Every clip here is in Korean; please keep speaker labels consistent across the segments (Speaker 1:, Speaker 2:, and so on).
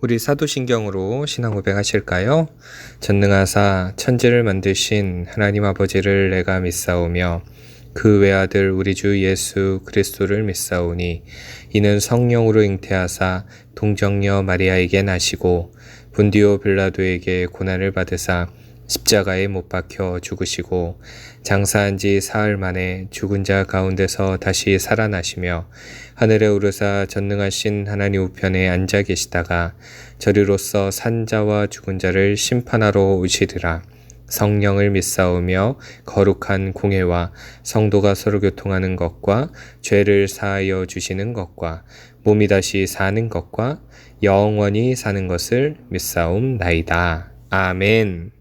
Speaker 1: 우리 사도신경으로 신앙 고백하실까요? 전능하사 천지를 만드신 하나님 아버지를 내가 믿사오며 그 외아들 우리 주 예수 그리스도를 믿사오니 이는 성령으로 잉태하사 동정녀 마리아에게 나시고 본디오 빌라도에게 고난을 받으사 십자가에 못 박혀 죽으시고 장사한 지 사흘 만에 죽은 자 가운데서 다시 살아나시며 하늘에 오르사 전능하신 하나님 우편에 앉아 계시다가 저리로서 산 자와 죽은 자를 심판하러 오시리라. 성령을 믿사오며 거룩한 공회와 성도가 서로 교통하는 것과 죄를 사하여 주시는 것과 몸이 다시 사는 것과 영원히 사는 것을 믿사옵나이다. 아멘.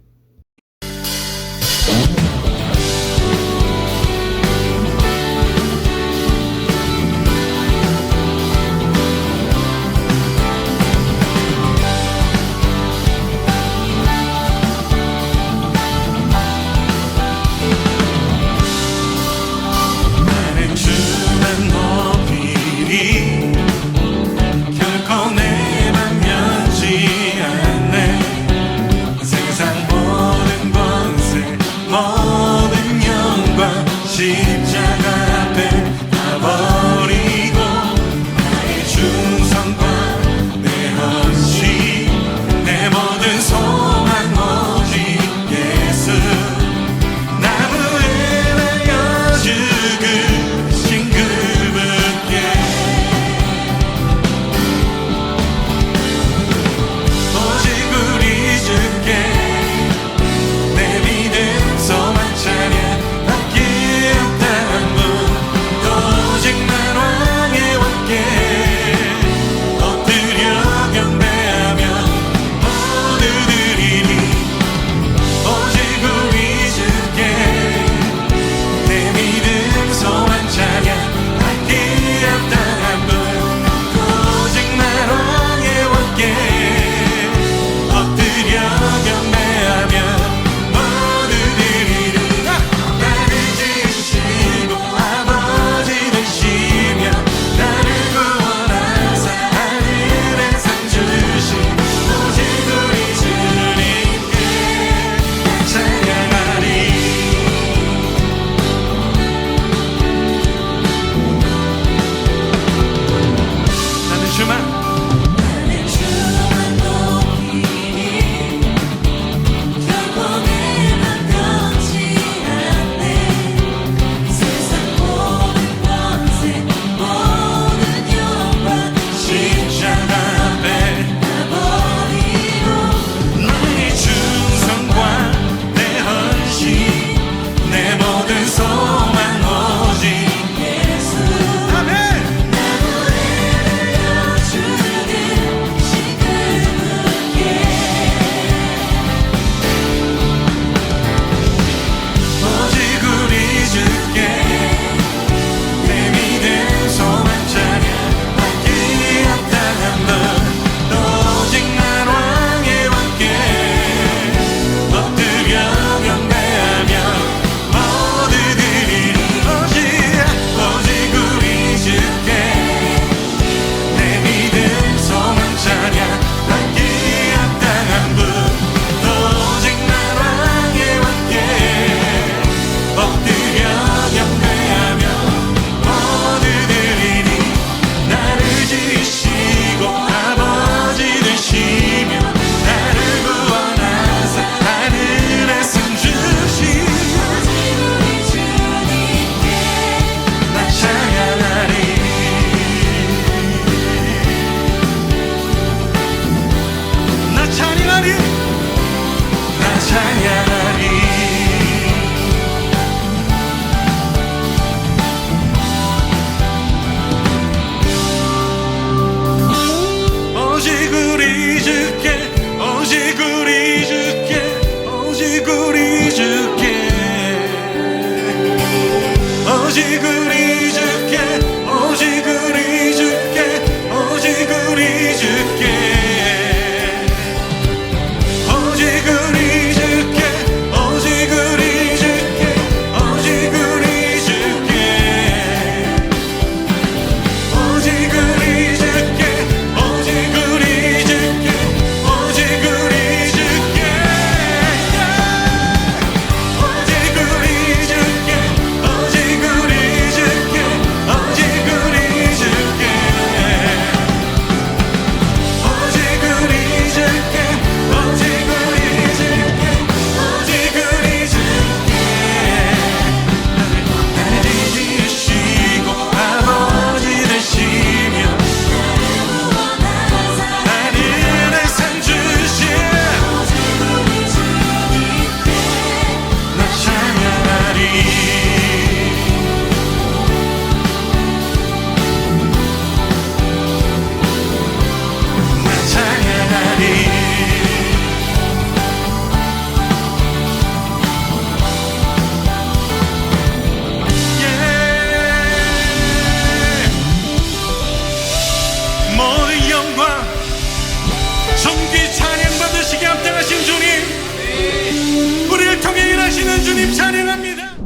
Speaker 2: 살아계시는 주님 찬양합니다.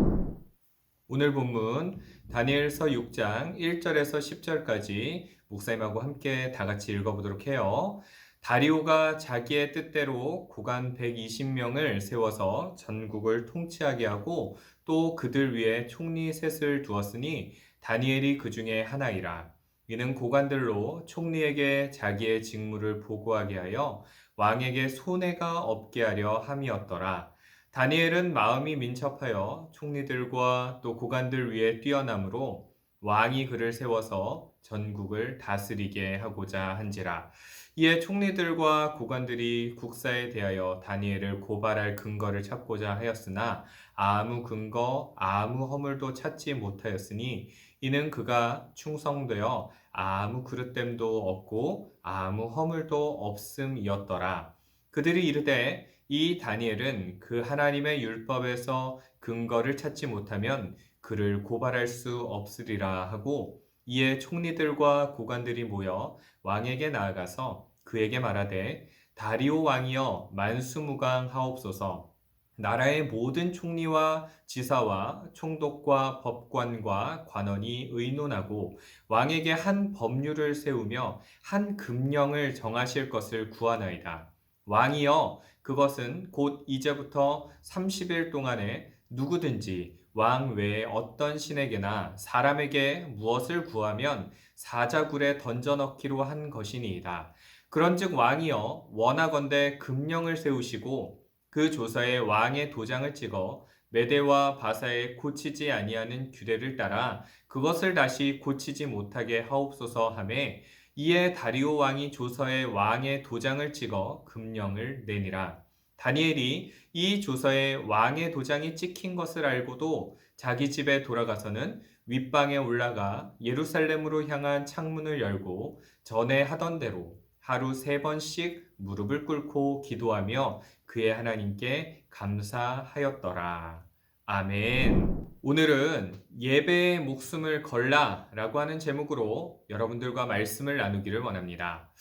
Speaker 1: 오늘 본문 다니엘서 6장 1절에서 10절까지 목사님하고 함께 다 같이 읽어보도록 해요. 다리오가 자기의 뜻대로 고관 120명을 세워서 전국을 통치하게 하고 또 그들 위에 총리 셋을 두었으니 다니엘이 그 중에 하나이라. 이는 고관들로 총리에게 자기의 직무를 보고하게 하여 왕에게 손해가 없게 하려 함이었더라. 다니엘은 마음이 민첩하여 총리들과 또 고관들 위에 뛰어남으로 왕이 그를 세워서 전국을 다스리게 하고자 한지라. 이에 총리들과 고관들이 국사에 대하여 다니엘을 고발할 근거를 찾고자 하였으나 아무 근거, 아무 허물도 찾지 못하였으니 이는 그가 충성되어 아무 그릇됨도 없고 아무 허물도 없음이었더라. 그들이 이르되 이 다니엘은 그 하나님의 율법에서 근거를 찾지 못하면 그를 고발할 수 없으리라 하고 이에 총리들과 고관들이 모여 왕에게 나아가서 그에게 말하되 다리오 왕이여 만수무강하옵소서. 나라의 모든 총리와 지사와 총독과 법관과 관원이 의논하고 왕에게 한 법률을 세우며 한 금령을 정하실 것을 구하나이다. 왕이여 그것은 곧 이제부터 30일 동안에 누구든지 왕 외에 어떤 신에게나 사람에게 무엇을 구하면 사자굴에 던져넣기로 한 것이니이다. 그런즉 왕이여 원하건대 금령을 세우시고 그 조서에 왕의 도장을 찍어 메대와 바사에 고치지 아니하는 규례를 따라 그것을 다시 고치지 못하게 하옵소서 하매 이에 다리오 왕이 조서에 왕의 도장을 찍어 금령을 내니라. 다니엘이 이 조서에 왕의 도장이 찍힌 것을 알고도 자기 집에 돌아가서는 윗방에 올라가 예루살렘으로 향한 창문을 열고 전에 하던 대로 하루 3번씩 무릎을 꿇고 기도하며 그의 하나님께 감사하였더라. 아멘. 오늘은 예배에 목숨을 걸라 라고 하는 제목으로 여러분들과 말씀을 나누기를 원합니다.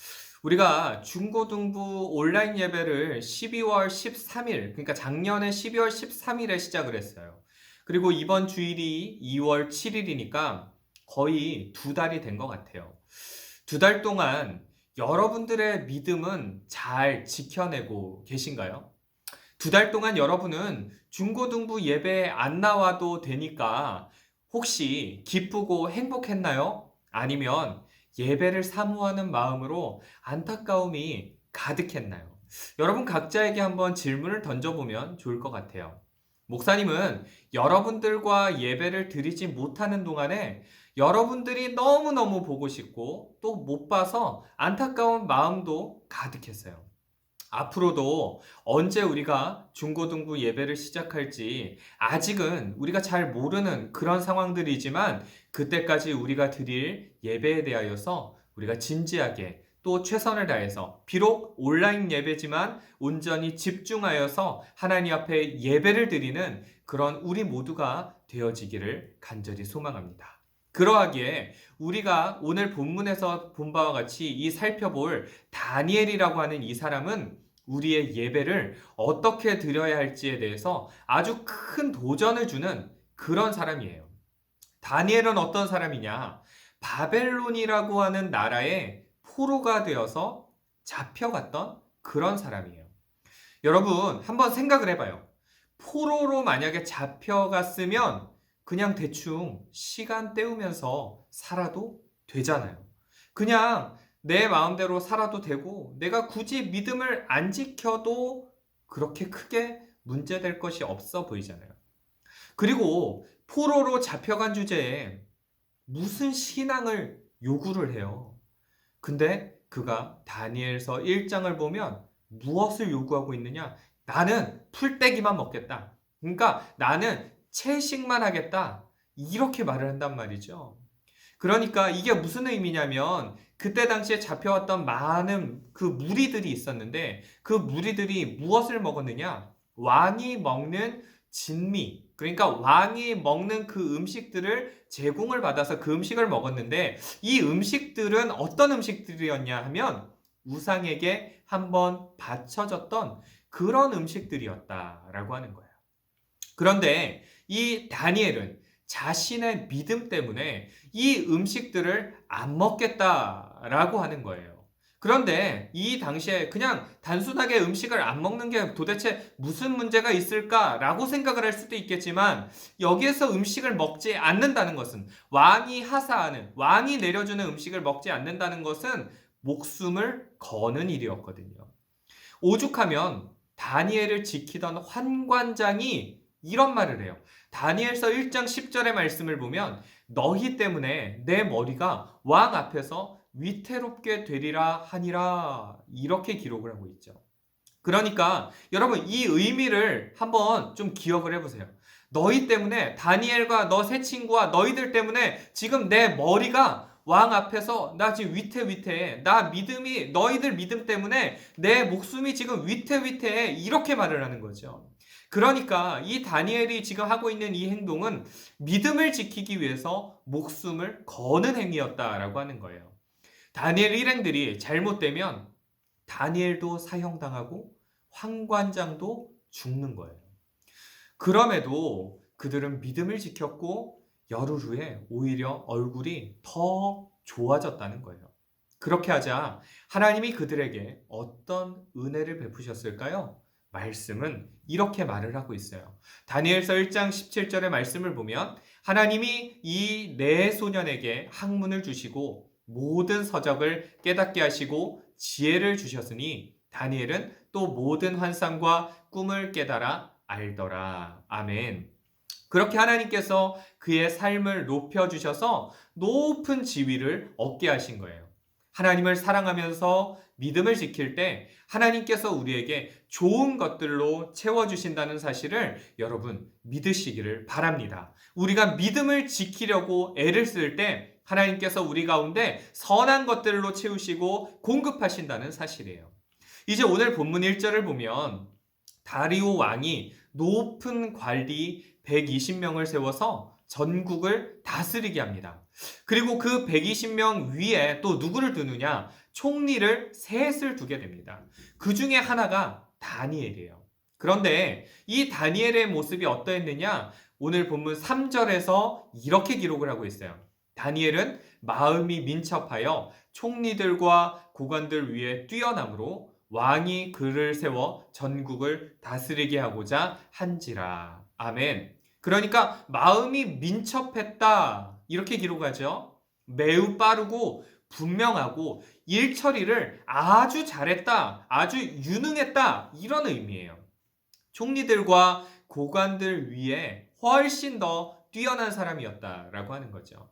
Speaker 1: 우리가 중고등부 온라인 예배를 12월 13일, 그러니까 작년에 12월 13일에 시작을 했어요. 그리고 이번 주일이 2월 7일이니까 거의 2달이 된 것 같아요. 2달 동안 여러분들의 믿음은 잘 지켜내고 계신가요? 2달 동안 여러분은 중고등부 예배에 안 나와도 되니까 혹시 기쁘고 행복했나요? 아니면 예배를 사모하는 마음으로 안타까움이 가득했나요? 여러분 각자에게 한번 질문을 던져보면 좋을 것 같아요. 목사님은 여러분들과 예배를 드리지 못하는 동안에 여러분들이 너무너무 보고 싶고 또 못 봐서 안타까운 마음도 가득했어요. 앞으로도 언제 우리가 중고등부 예배를 시작할지 아직은 우리가 잘 모르는 그런 상황들이지만 그때까지 우리가 드릴 예배에 대하여서 우리가 진지하게 또 최선을 다해서 비록 온라인 예배지만 온전히 집중하여서 하나님 앞에 예배를 드리는 그런 우리 모두가 되어지기를 간절히 소망합니다. 그러하기에 우리가 오늘 본문에서 본 바와 같이 이 살펴볼 다니엘이라고 하는 이 사람은 우리의 예배를 어떻게 드려야 할지에 대해서 아주 큰 도전을 주는 그런 사람이에요. 다니엘은 어떤 사람이냐? 바벨론이라고 하는 나라의 포로가 되어서 잡혀갔던 그런 사람이에요. 여러분 한번 생각을 해봐요. 포로로 만약에 잡혀갔으면 그냥 대충 시간 때우면서 살아도 되잖아요. 그냥 내 마음대로 살아도 되고 내가 굳이 믿음을 안 지켜도 그렇게 크게 문제될 것이 없어 보이잖아요. 그리고 포로로 잡혀간 주제에 무슨 신앙을 요구를 해요. 근데 그가 다니엘서 1장을 보면 무엇을 요구하고 있느냐? 나는 풀떼기만 먹겠다. 그러니까 나는 채식만 하겠다. 이렇게 말을 한단 말이죠. 그러니까 이게 무슨 의미냐면 그때 당시에 잡혀왔던 많은 그 무리들이 있었는데 그 무리들이 무엇을 먹었느냐? 왕이 먹는 진미, 그러니까 왕이 먹는 그 음식들을 제공을 받아서 그 음식을 먹었는데 이 음식들은 어떤 음식들이었냐 하면 우상에게 한번 바쳐졌던 그런 음식들이었다라고 하는 거예요.
Speaker 2: 그런데 이 다니엘은 자신의 믿음 때문에 이 음식들을 안 먹겠다라고 하는 거예요. 그런데 이 당시에 그냥 단순하게 음식을 안 먹는 게 도대체 무슨 문제가 있을까라고 생각을 할 수도 있겠지만, 여기에서 음식을 먹지 않는다는 것은, 왕이 하사하는, 왕이 내려주는 음식을 먹지 않는다는 것은 목숨을 거는 일이었거든요. 오죽하면 다니엘을 지키던 환관장이 이런 말을 해요. 다니엘서 1장 10절의 말씀을 보면 너희 때문에 내 머리가 왕 앞에서 위태롭게 되리라 하니라, 이렇게 기록을 하고 있죠. 그러니까 여러분, 이 의미를 한번 좀 기억을 해보세요. 너희 때문에, 다니엘과 너 세 친구와 너희들 때문에 지금 내 머리가 왕 앞에서 나 지금 위태위태해. 나 믿음이, 너희들 믿음 때문에 내 목숨이 지금 위태위태해. 이렇게 말을 하는 거죠. 그러니까 이 다니엘이 지금 하고 있는 이 행동은 믿음을 지키기 위해서 목숨을 거는 행위였다라고 하는 거예요. 다니엘 일행들이 잘못되면 다니엘도 사형당하고 황관장도 죽는 거예요. 그럼에도 그들은 믿음을 지켰고 열흘 후에 오히려 얼굴이 더 좋아졌다는 거예요. 그렇게 하자 하나님이 그들에게 어떤 은혜를 베푸셨을까요? 말씀은 이렇게 말을 하고 있어요. 다니엘서 1장 17절의 말씀을 보면 하나님이 이 네 소년에게 학문을 주시고 모든 서적을 깨닫게 하시고 지혜를 주셨으니 다니엘은 또 모든 환상과 꿈을 깨달아 알더라. 아멘. 그렇게 하나님께서 그의 삶을 높여주셔서 높은 지위를 얻게 하신 거예요. 하나님을 사랑하면서 믿음을 지킬 때 하나님께서 우리에게 좋은 것들로 채워주신다는 사실을 여러분 믿으시기를 바랍니다. 우리가 믿음을 지키려고 애를 쓸 때 하나님께서 우리 가운데 선한 것들로 채우시고 공급하신다는 사실이에요. 이제 오늘 본문 1절을 보면 다리오 왕이 높은 관리 120명을 세워서 전국을 다스리게 합니다. 그리고 그 120명 위에 또 누구를 두느냐? 총리를 셋을 두게 됩니다. 그 중에 하나가 다니엘이에요. 그런데 이 다니엘의 모습이 어떠했느냐? 오늘 본문 3절에서 이렇게 기록을 하고 있어요. 다니엘은 마음이 민첩하여 총리들과 고관들 위에 뛰어남으로 왕이 그를 세워 전국을 다스리게 하고자 한지라. 아멘. 그러니까 마음이 민첩했다, 이렇게 기록하죠. 매우 빠르고 분명하고 일 처리를 아주 잘했다, 아주 유능했다, 이런 의미예요. 총리들과 고관들 위에 훨씬 더 뛰어난 사람이었다라고 하는 거죠.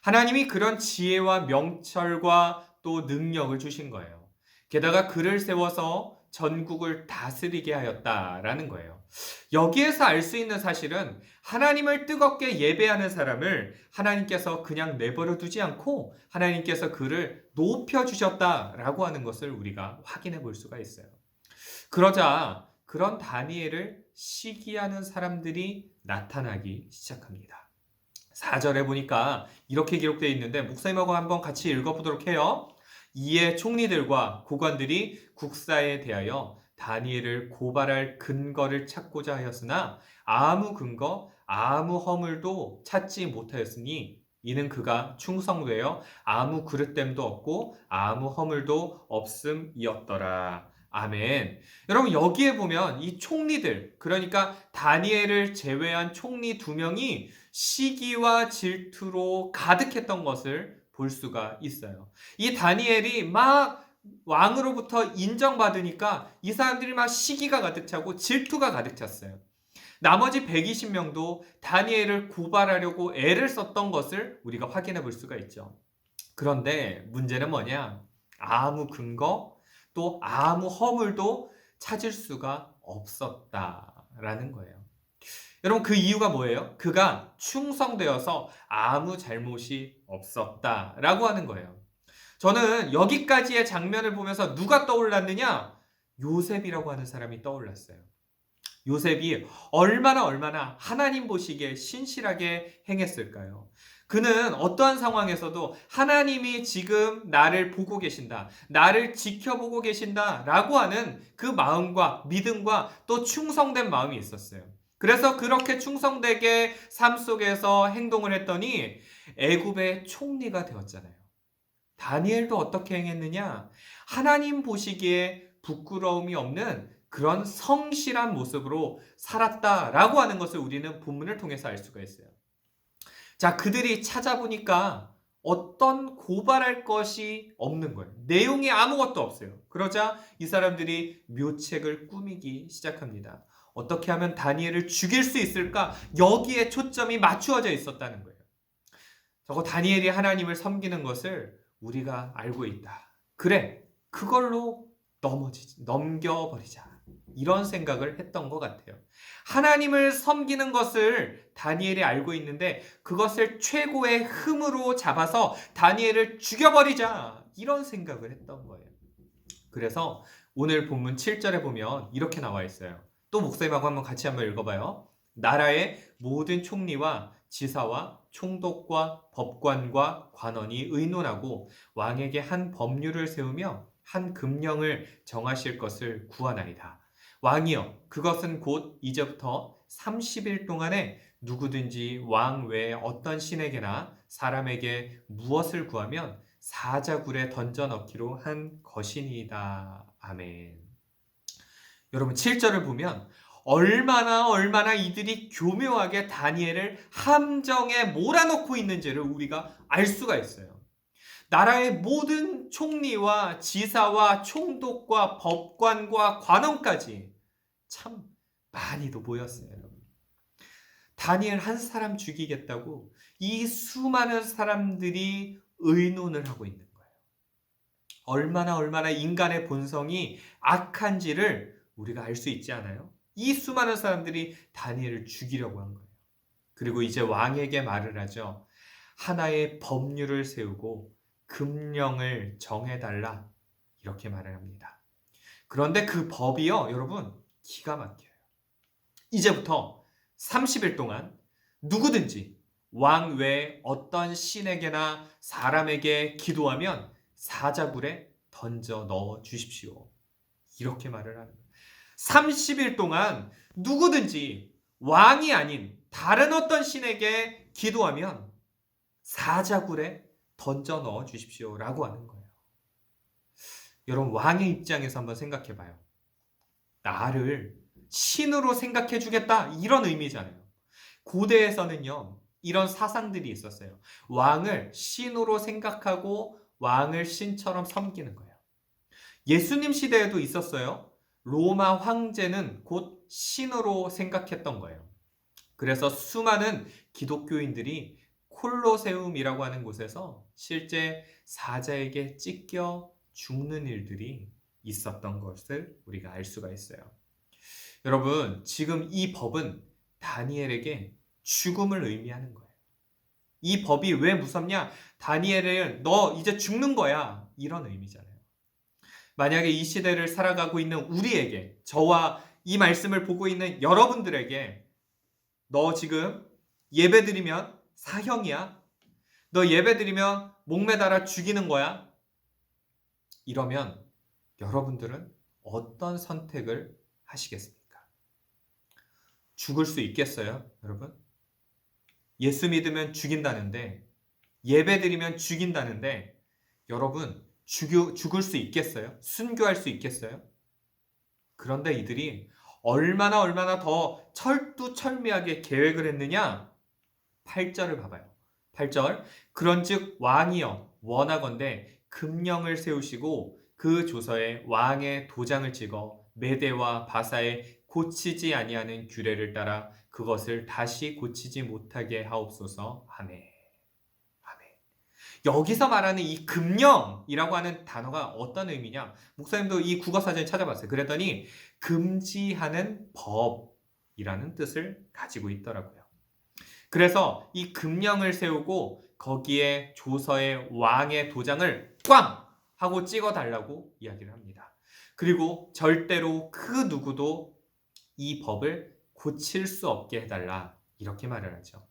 Speaker 2: 하나님이 그런 지혜와 명철과 또 능력을 주신 거예요. 게다가 그를 세워서 전국을 다스리게 하였다라는 거예요. 여기에서 알 수 있는 사실은 하나님을 뜨겁게 예배하는 사람을 하나님께서 그냥 내버려 두지 않고 하나님께서 그를 높여주셨다라고 하는 것을 우리가 확인해 볼 수가 있어요. 그러자 그런 다니엘을 시기하는 사람들이 나타나기 시작합니다. 4절에 보니까 이렇게 기록되어 있는데 목사님하고 한번 같이 읽어보도록 해요. 이에 총리들과 고관들이 국사에 대하여 다니엘을 고발할 근거를 찾고자 하였으나 아무 근거, 아무 허물도 찾지 못하였으니 이는 그가 충성되어 아무 그릇됨도 없고 아무 허물도 없음이었더라. 아멘. 여러분, 여기에 보면 이 총리들, 그러니까 다니엘을 제외한 총리 2명이 시기와 질투로 가득했던 것을 볼 수가 있어요. 이 다니엘이 막 왕으로부터 인정받으니까 이 사람들이 막 시기가 가득 차고 질투가 가득 찼어요. 나머지 120명도 다니엘을 고발하려고 애를 썼던 것을 우리가 확인해 볼 수가 있죠. 그런데 문제는 뭐냐? 아무 근거, 또 아무 허물도 찾을 수가 없었다라는 거예요. 여러분, 그 이유가 뭐예요? 그가 충성되어서 아무 잘못이 없었다라고 하는 거예요. 저는 여기까지의 장면을 보면서 누가 떠올랐느냐? 요셉이라고 하는 사람이 떠올랐어요. 요셉이 얼마나 하나님 보시기에 신실하게 행했을까요? 그는 어떠한 상황에서도 하나님이 지금 나를 보고 계신다, 나를 지켜보고 계신다 라고 하는 그 마음과 믿음과 또 충성된 마음이 있었어요. 그래서 그렇게 충성되게 삶 속에서 행동을 했더니 애굽의 총리가 되었잖아요. 다니엘도 어떻게 행했느냐? 하나님 보시기에 부끄러움이 없는 그런 성실한 모습으로 살았다라고 하는 것을 우리는 본문을 통해서 알 수가 있어요. 자, 그들이 찾아보니까 어떤 고발할 것이 없는 거예요. 내용이 아무것도 없어요. 그러자 이 사람들이 묘책을 꾸미기 시작합니다. 어떻게 하면 다니엘을 죽일 수 있을까? 여기에 초점이 맞추어져 있었다는 거예요. 저거 다니엘이 하나님을 섬기는 것을 우리가 알고 있다. 그래, 그걸로 넘겨버리자. 이런 생각을 했던 것 같아요. 하나님을 섬기는 것을 다니엘이 알고 있는데 그것을 최고의 흠으로 잡아서 다니엘을 죽여버리자. 이런 생각을 했던 거예요. 그래서 오늘 본문 7절에 보면 이렇게 나와 있어요. 또 목사님하고 한번 같이 한번 읽어봐요. 나라의 모든 총리와 지사와 총독과 법관과 관원이 의논하고 왕에게 한 법률을 세우며 한 금령을 정하실 것을 구하나이다. 왕이여, 그것은 곧 이제부터 30일 동안에 누구든지 왕 외에 어떤 신에게나 사람에게 무엇을 구하면 사자굴에 던져 넣기로 한 것이니이다. 아멘. 여러분 7절을 보면 얼마나 이들이 교묘하게 다니엘을 함정에 몰아넣고 있는지를 우리가 알 수가 있어요. 나라의 모든 총리와 지사와 총독과 법관과 관원까지 참 많이도 모였어요. 여러분. 다니엘 한 사람 죽이겠다고 이 수많은 사람들이 의논을 하고 있는 거예요. 얼마나 인간의 본성이 악한지를 우리가 알 수 있지 않아요? 이 수많은 사람들이 다니엘을 죽이려고 한 거예요. 그리고 이제 왕에게 말을 하죠. 하나의 법률을 세우고 금령을 정해달라. 이렇게 말을 합니다. 그런데 그 법이요, 여러분, 기가 막혀요. 이제부터 30일 동안 누구든지 왕 외에 어떤 신에게나 사람에게 기도하면 사자굴에 던져 넣어 주십시오. 이렇게 말을 하는 거예요. 30일 동안 누구든지 왕이 아닌 다른 어떤 신에게 기도하면 사자굴에 던져 넣어 주십시오. 라고 하는 거예요. 여러분, 왕의 입장에서 한번 생각해 봐요. 나를 신으로 생각해 주겠다. 이런 의미잖아요. 고대에서는요, 이런 사상들이 있었어요. 왕을 신으로 생각하고 왕을 신처럼 섬기는 거예요. 예수님 시대에도 있었어요. 로마 황제는 곧 신으로 생각했던 거예요. 그래서 수많은 기독교인들이 콜로세움이라고 하는 곳에서 실제 사자에게 찢겨 죽는 일들이 있었던 것을 우리가 알 수가 있어요. 여러분, 지금 이 법은 다니엘에게 죽음을 의미하는 거예요. 이 법이 왜 무섭냐? 다니엘은 너 이제 죽는 거야. 이런 의미잖아요. 만약에 이 시대를 살아가고 있는 우리에게, 저와 이 말씀을 보고 있는 여러분들에게 너 지금 예배드리면 사형이야. 너 예배드리면 목매달아 죽이는 거야. 이러면 여러분들은 어떤 선택을 하시겠습니까? 죽을 수 있겠어요, 여러분? 예수 믿으면 죽인다는데, 예배드리면 죽인다는데, 여러분 죽을 수 있겠어요? 순교할 수 있겠어요? 그런데 이들이 얼마나 더 철두철미하게 계획을 했느냐? 8절을 봐봐요. 8절, 그런즉 왕이여 원하건대 금령을 세우시고 그 조서에 왕의 도장을 찍어 메대와 바사에 고치지 아니하는 규례를 따라 그것을 다시 고치지 못하게 하옵소서 하네. 여기서 말하는 이 금령이라고 하는 단어가 어떤 의미냐? 목사님도 이 국어사전에 찾아봤어요. 그랬더니 금지하는 법이라는 뜻을 가지고 있더라고요. 그래서 이 금령을 세우고 거기에 조서에 왕의 도장을 꽝! 하고 찍어달라고 이야기를 합니다. 그리고 절대로 그 누구도 이 법을 고칠 수 없게 해달라. 이렇게 말을 하죠.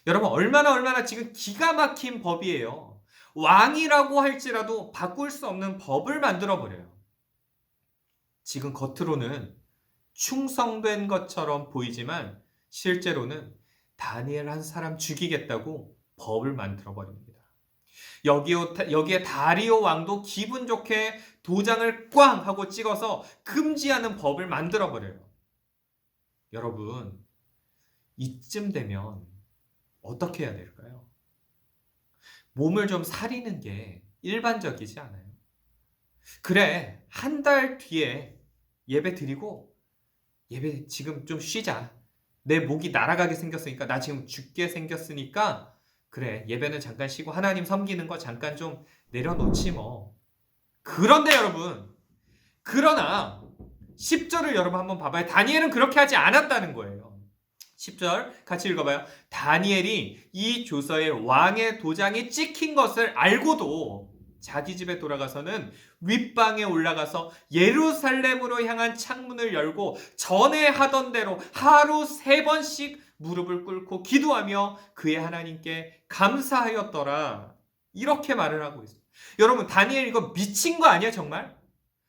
Speaker 2: 여러분, 얼마나 지금 기가 막힌 법이에요. 왕이라고 할지라도 바꿀 수 없는 법을 만들어버려요. 지금 겉으로는 충성된 것처럼 보이지만 실제로는 다니엘 한 사람 죽이겠다고 법을 만들어 버립니다. 여기에 다리오 왕도 기분 좋게 도장을 꽝 하고 찍어서 금지하는 법을 만들어 버려요. 여러분, 이쯤 되면 어떻게 해야 될까요? 몸을 좀 사리는 게 일반적이지 않아요? 그래, 한 달 뒤에 예배 드리고 예배 지금 좀 쉬자. 내 목이 날아가게 생겼으니까, 나 지금 죽게 생겼으니까 그래, 예배는 잠깐 쉬고 하나님 섬기는 거 잠깐 좀 내려놓지 뭐. 그런데 여러분, 그러나 10절을 여러분 한번 봐봐요. 다니엘은 그렇게 하지 않았다는 거예요. 10절 같이 읽어봐요. 다니엘이 이 조서에 왕의 도장이 찍힌 것을 알고도 자기 집에 돌아가서는 윗방에 올라가서 예루살렘으로 향한 창문을 열고 전에 하던 대로 하루 3번씩 무릎을 꿇고 기도하며 그의 하나님께 감사하였더라. 이렇게 말을 하고 있어요. 여러분, 다니엘 이거 미친 거 아니야 정말?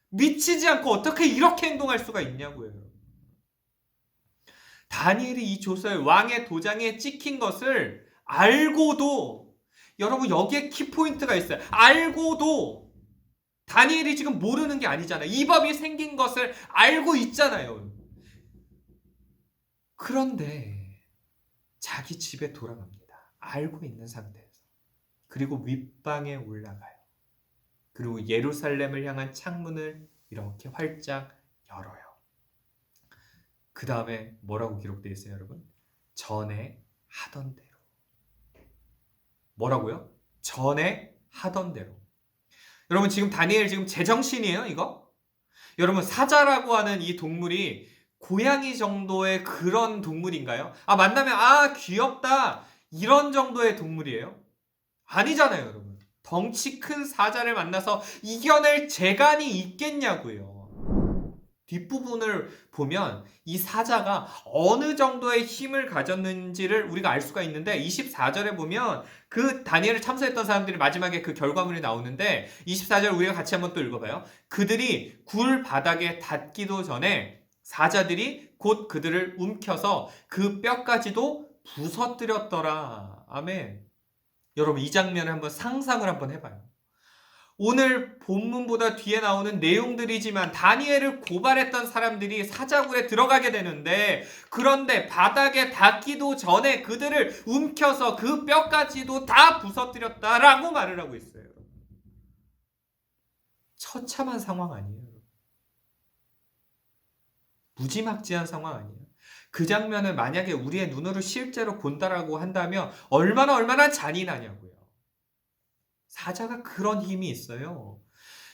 Speaker 2: 미치지 않고 어떻게 이렇게 행동할 수가 있냐고요. 다니엘이 이 조서에 왕의 도장에 찍힌 것을 알고도, 여러분 여기에 키포인트가 있어요. 알고도 다니엘이 지금 모르는 게 아니잖아요. 이 법이 생긴 것을 알고 있잖아요. 그런데 자기 집에 돌아갑니다. 알고 있는 상태에서. 그리고 윗방에 올라가요. 그리고 예루살렘을 향한 창문을 이렇게 활짝 열어요. 그 다음에 뭐라고 기록되어 있어요, 여러분? 전에 하던 대로. 뭐라고요? 전에 하던 대로. 여러분 지금 다니엘 지금 제정신이에요, 이거? 여러분 사자라고 하는 이 동물이 고양이 정도의 그런 동물인가요? 만나면 귀엽다 이런 정도의 동물이에요? 아니잖아요, 여러분. 덩치 큰 사자를 만나서 이겨낼 재간이 있겠냐고요. 뒷부분을 보면 이 사자가 어느 정도의 힘을 가졌는지를 우리가 알 수가 있는데 24절에 보면 그 다니엘을 참석했던 사람들이 마지막에 그 결과물이 나오는데 24절 우리가 같이 한번 또 읽어봐요. 그들이 굴 바닥에 닿기도 전에 사자들이 곧 그들을 움켜서 그 뼈까지도 부서뜨렸더라. 아멘. 여러분 이 장면을 한번 상상을 한번 해봐요. 오늘 본문보다 뒤에 나오는 내용들이지만 다니엘을 고발했던 사람들이 사자굴에 들어가게 되는데, 그런데 바닥에 닿기도 전에 그들을 움켜서 그 뼈까지도 다 부서뜨렸다라고 말을 하고 있어요. 처참한 상황 아니에요? 무지막지한 상황 아니에요? 그 장면을 만약에 우리의 눈으로 실제로 본다라고 한다면 얼마나 잔인하냐고요. 사자가 그런 힘이 있어요.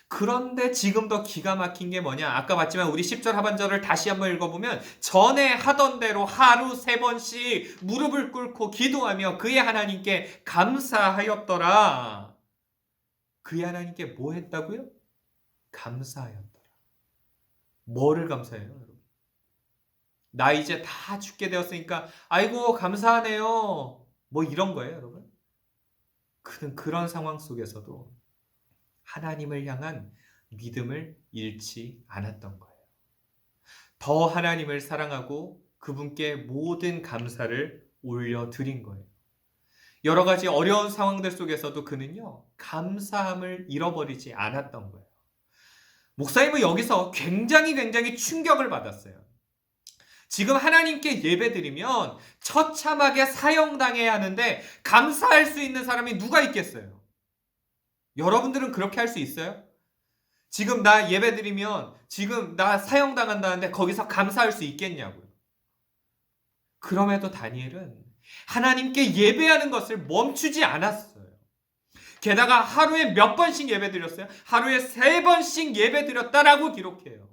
Speaker 2: 그런데 지금 더 기가 막힌 게 뭐냐? 아까 봤지만 우리 10절 하반절을 다시 한번 읽어보면 전에 하던 대로 하루 3번씩 무릎을 꿇고 기도하며 그의 하나님께 감사하였더라. 그의 하나님께 뭐 했다고요? 감사하였더라. 뭐를 감사해요, 여러분? 나 이제 다 죽게 되었으니까 아이고 감사하네요. 뭐 이런 거예요, 여러분? 그는 그런 상황 속에서도 하나님을 향한 믿음을 잃지 않았던 거예요. 더 하나님을 사랑하고 그분께 모든 감사를 올려드린 거예요. 여러 가지 어려운 상황들 속에서도 그는요, 감사함을 잃어버리지 않았던 거예요. 목사님은 여기서 굉장히 충격을 받았어요. 지금 하나님께 예배드리면 처참하게 사형당해야 하는데 감사할 수 있는 사람이 누가 있겠어요? 여러분들은 그렇게 할 수 있어요? 지금 나 예배드리면 지금 나 사형당한다는데 거기서 감사할 수 있겠냐고요. 그럼에도 다니엘은 하나님께 예배하는 것을 멈추지 않았어요. 게다가 하루에 몇 번씩 예배드렸어요? 하루에 3번씩 예배드렸다라고 기록해요.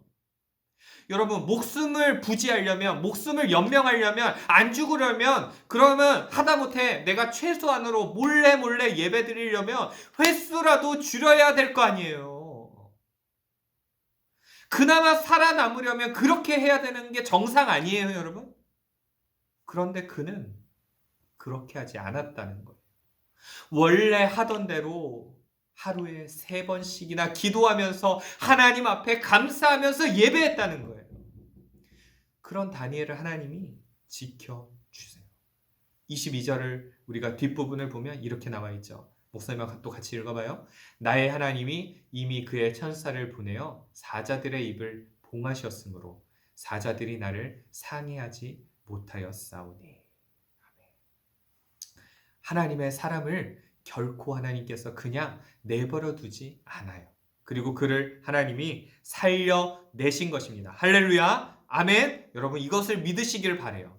Speaker 2: 여러분 목숨을 부지하려면, 목숨을 연명하려면, 안 죽으려면, 그러면 하다못해 내가 최소한으로 몰래 예배 드리려면 횟수라도 줄여야 될 거 아니에요. 그나마 살아남으려면 그렇게 해야 되는 게 정상 아니에요, 여러분? 그런데 그는 그렇게 하지 않았다는 거예요. 원래 하던 대로 하루에 3번씩이나 기도하면서 하나님 앞에 감사하면서 예배했다는 거예요. 그런 다니엘을 하나님이 지켜주세요. 22절을 우리가 뒷부분을 보면 이렇게 나와 있죠. 목사님과 또 같이 읽어봐요. 나의 하나님이 이미 그의 천사를 보내어 사자들의 입을 봉하셨으므로 사자들이 나를 상해하지 못하였사오니. 하나님의 사람을 결코 하나님께서 그냥 내버려 두지 않아요. 그리고 그를 하나님이 살려내신 것입니다. 할렐루야, 아멘. 여러분 이것을 믿으시길 바라요.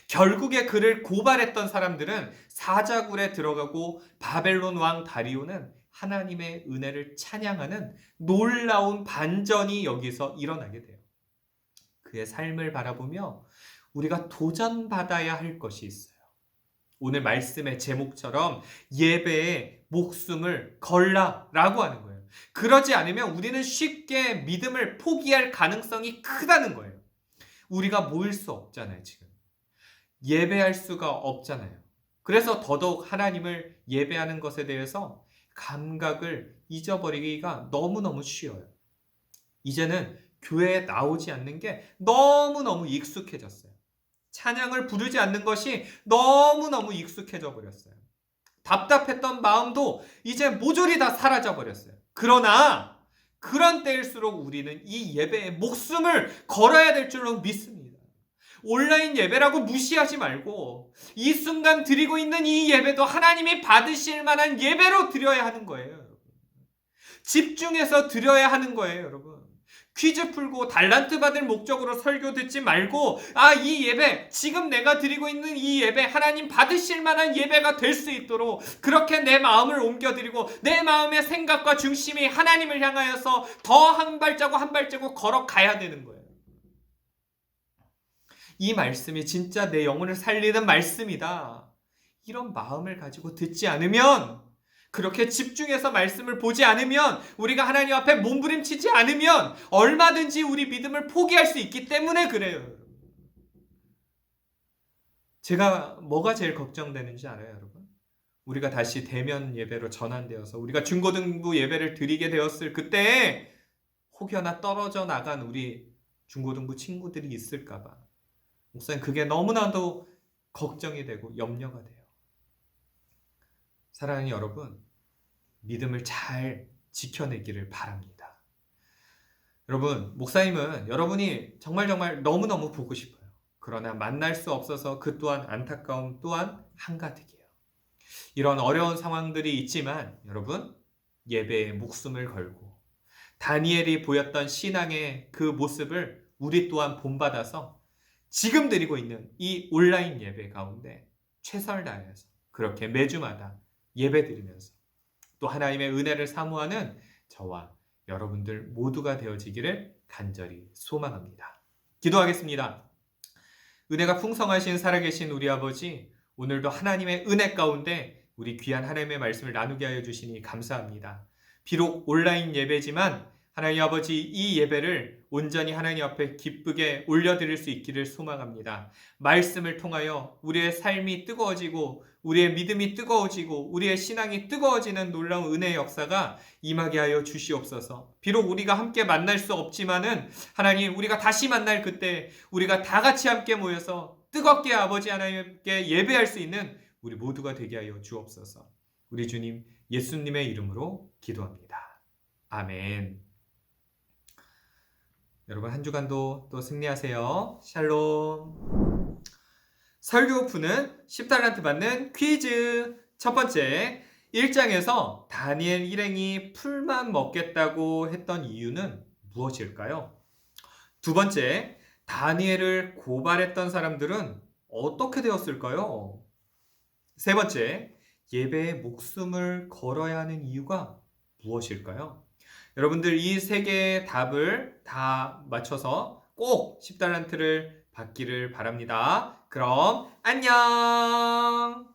Speaker 2: 결국에 그를 고발했던 사람들은 사자굴에 들어가고 바벨론 왕 다리오는 하나님의 은혜를 찬양하는 놀라운 반전이 여기서 일어나게 돼요. 그의 삶을 바라보며 우리가 도전받아야 할 것이 있어요. 오늘 말씀의 제목처럼 예배에 목숨을 걸라라고 하는 거예요. 그러지 않으면 우리는 쉽게 믿음을 포기할 가능성이 크다는 거예요. 우리가 모일 수 없잖아요, 지금. 예배할 수가 없잖아요. 그래서 더더욱 하나님을 예배하는 것에 대해서 감각을 잊어버리기가 너무너무 쉬워요. 이제는 교회에 나오지 않는 게 너무너무 익숙해졌어요. 찬양을 부르지 않는 것이 너무너무 익숙해져 버렸어요. 답답했던 마음도 이제 모조리 다 사라져 버렸어요. 그러나 그런 때일수록 우리는 이 예배에 목숨을 걸어야 될 줄로 믿습니다. 온라인 예배라고 무시하지 말고 이 순간 드리고 있는 이 예배도 하나님이 받으실 만한 예배로 드려야 하는 거예요. 집중해서 드려야 하는 거예요, 여러분. 퀴즈 풀고 달란트 받을 목적으로 설교 듣지 말고 이 예배, 지금 내가 드리고 있는 이 예배 하나님 받으실 만한 예배가 될 수 있도록 그렇게 내 마음을 옮겨드리고 내 마음의 생각과 중심이 하나님을 향하여서 더 한 발자국 한 발자국 걸어가야 되는 거예요. 이 말씀이 진짜 내 영혼을 살리는 말씀이다. 이런 마음을 가지고 듣지 않으면, 그렇게 집중해서 말씀을 보지 않으면, 우리가 하나님 앞에 몸부림치지 않으면 얼마든지 우리 믿음을 포기할 수 있기 때문에 그래요. 제가 뭐가 제일 걱정되는지 알아요, 여러분? 우리가 다시 대면 예배로 전환되어서 우리가 중고등부 예배를 드리게 되었을 그때 혹여나 떨어져 나간 우리 중고등부 친구들이 있을까 봐 목사님 그게 너무나도 걱정이 되고 염려가 돼요. 사랑하는 여러분, 믿음을 잘 지켜내기를 바랍니다. 여러분, 목사님은 여러분이 정말 너무너무 보고 싶어요. 그러나 만날 수 없어서 그 또한 안타까움 또한 한가득이에요. 이런 어려운 상황들이 있지만 여러분, 예배에 목숨을 걸고 다니엘이 보였던 신앙의 그 모습을 우리 또한 본받아서 지금 드리고 있는 이 온라인 예배 가운데 최선을 다해서 그렇게 매주마다 예배 드리면서 또 하나님의 은혜를 사모하는 저와 여러분들 모두가 되어지기를 간절히 소망합니다. 기도하겠습니다. 은혜가 풍성하신 살아계신 우리 아버지, 오늘도 하나님의 은혜 가운데 우리 귀한 하나님의 말씀을 나누게 하여 주시니 감사합니다. 비록 온라인 예배지만 하나님 아버지, 이 예배를 온전히 하나님 앞에 기쁘게 올려드릴 수 있기를 소망합니다. 말씀을 통하여 우리의 삶이 뜨거워지고 우리의 믿음이 뜨거워지고 우리의 신앙이 뜨거워지는 놀라운 은혜의 역사가 임하게 하여 주시옵소서. 비록 우리가 함께 만날 수 없지만은 하나님, 우리가 다시 만날 그때 우리가 다 같이 함께 모여서 뜨겁게 아버지 하나님께 예배할 수 있는 우리 모두가 되게 하여 주옵소서. 우리 주님 예수님의 이름으로 기도합니다. 아멘. 여러분 한 주간도 또 승리하세요. 샬롬. 설교 푸는 10달란트 받는 퀴즈. 첫 번째, 1장에서 다니엘 일행이 풀만 먹겠다고 했던 이유는 무엇일까요? 두 번째, 다니엘을 고발했던 사람들은 어떻게 되었을까요? 세 번째, 예배에 목숨을 걸어야 하는 이유가 무엇일까요? 여러분들 이 세 개의 답을 다 맞춰서 꼭 10달란트를 받기를 바랍니다. 그럼 안녕!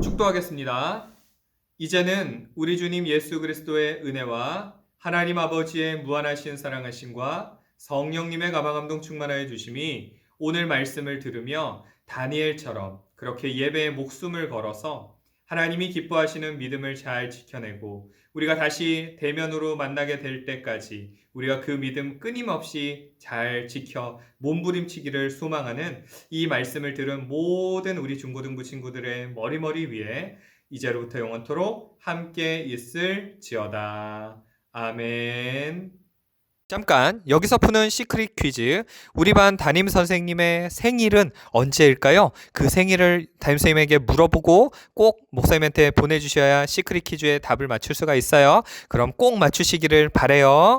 Speaker 2: 축도하겠습니다. 이제는 우리 주님 예수 그리스도의 은혜와 하나님 아버지의 무한하신 사랑하심과 성령님의 가방감동 충만하여 주심이 오늘 말씀을 들으며 다니엘처럼 그렇게 예배에 목숨을 걸어서 하나님이 기뻐하시는 믿음을 잘 지켜내고 우리가 다시 대면으로 만나게 될 때까지 우리가 그 믿음 끊임없이 잘 지켜 몸부림치기를 소망하는 이 말씀을 들은 모든 우리 중고등부 친구들의 머리 위에 이제로부터 영원토록 함께 있을지어다. 아멘. 잠깐 여기서 푸는 시크릿 퀴즈. 우리 반 담임 선생님의 생일은 언제일까요? 그 생일을 담임 선생님에게 물어보고 꼭 목사님한테 보내주셔야 시크릿 퀴즈의 답을 맞출 수가 있어요. 그럼 꼭 맞추시기를 바래요.